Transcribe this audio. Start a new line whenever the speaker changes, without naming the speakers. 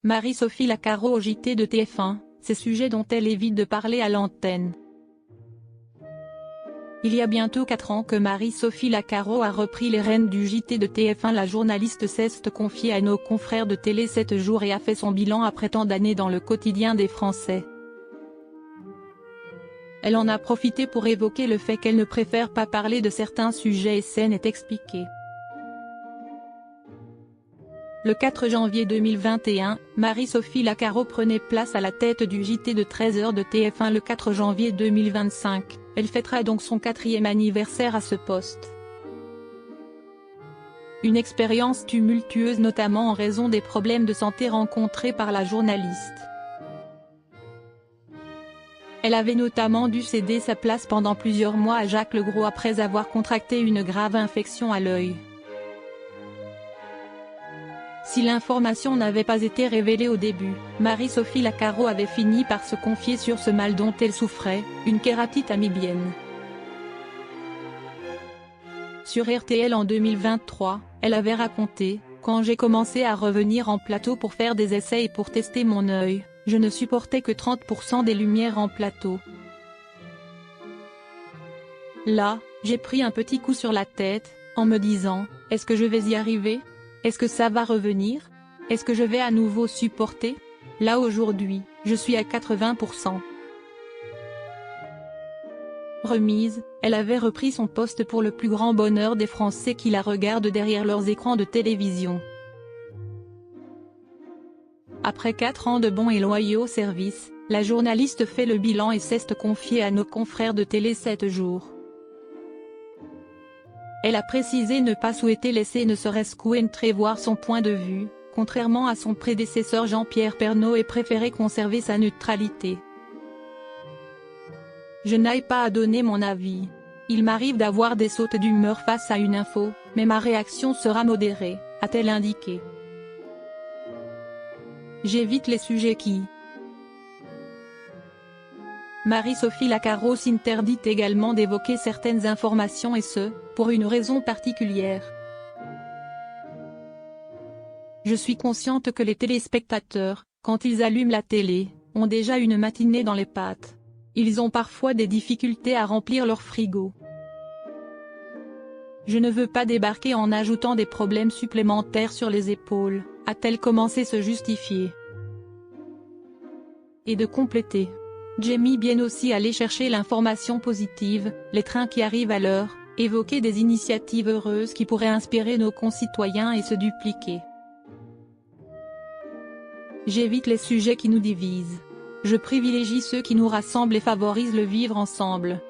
Marie-Sophie Lacaro au JT de TF1, ces sujets dont elle évite de parler à l'antenne. Il y a bientôt 4 ans que Marie-Sophie Lacaro a repris les rênes du JT de TF1. La journaliste s'est confiée à nos confrères de Télé 7 jours et a fait son bilan après tant d'années dans le quotidien des Français. Elle en a profité pour évoquer le fait qu'elle ne préfère pas parler de certains sujets et s'en est expliquée. Le 4 janvier 2021, Marie-Sophie Lacaro prenait place à la tête du JT de 13h de TF1 le 4 janvier 2025, elle fêtera donc son 4e anniversaire à ce poste. Une expérience tumultueuse notamment en raison des problèmes de santé rencontrés par la journaliste. Elle avait notamment dû céder sa place pendant plusieurs mois à Jacques Legros après avoir contracté une grave infection à l'œil. Si l'information n'avait pas été révélée au début, Marie-Sophie Lacaro avait fini par se confier sur ce mal dont elle souffrait, une kératite amibienne. Sur RTL en 2023, elle avait raconté « Quand j'ai commencé à revenir en plateau pour faire des essais et pour tester mon œil, je ne supportais que 30% des lumières en plateau. Là, j'ai pris un petit coup sur la tête, en me disant « Est-ce que je vais y arriver ? Est-ce que ça va revenir ? Est-ce que je vais à nouveau supporter ? Là aujourd'hui, je suis à 80%. » Remise, elle avait repris son poste pour le plus grand bonheur des Français qui la regardent derrière leurs écrans de télévision. Après 4 ans de bons et loyaux services, la journaliste fait le bilan et s'est confiée à nos confrères de Télé 7 jours. Elle a précisé ne pas souhaiter laisser ne serait-ce qu'entrevoir son point de vue, contrairement à son prédécesseur Jean-Pierre Pernaut, et préférer conserver sa neutralité. Je n'aille pas à donner mon avis. Il m'arrive d'avoir des sautes d'humeur face à une info, mais ma réaction sera modérée, a-t-elle indiqué. J'évite les sujets qui... Marie-Sophie Lacaro s'interdit également d'évoquer certaines informations et ce, pour une raison particulière. Je suis consciente que les téléspectateurs, quand ils allument la télé, ont déjà une matinée dans les pattes. Ils ont parfois des difficultés à remplir leur frigo. Je ne veux pas débarquer en ajoutant des problèmes supplémentaires sur les épaules, a-t-elle commencé à se justifier. Et de compléter. J'aime bien aussi aller chercher l'information positive, les trains qui arrivent à l'heure, évoquer des initiatives heureuses qui pourraient inspirer nos concitoyens et se dupliquer. J'évite les sujets qui nous divisent. Je privilégie ceux qui nous rassemblent et favorisent le vivre ensemble.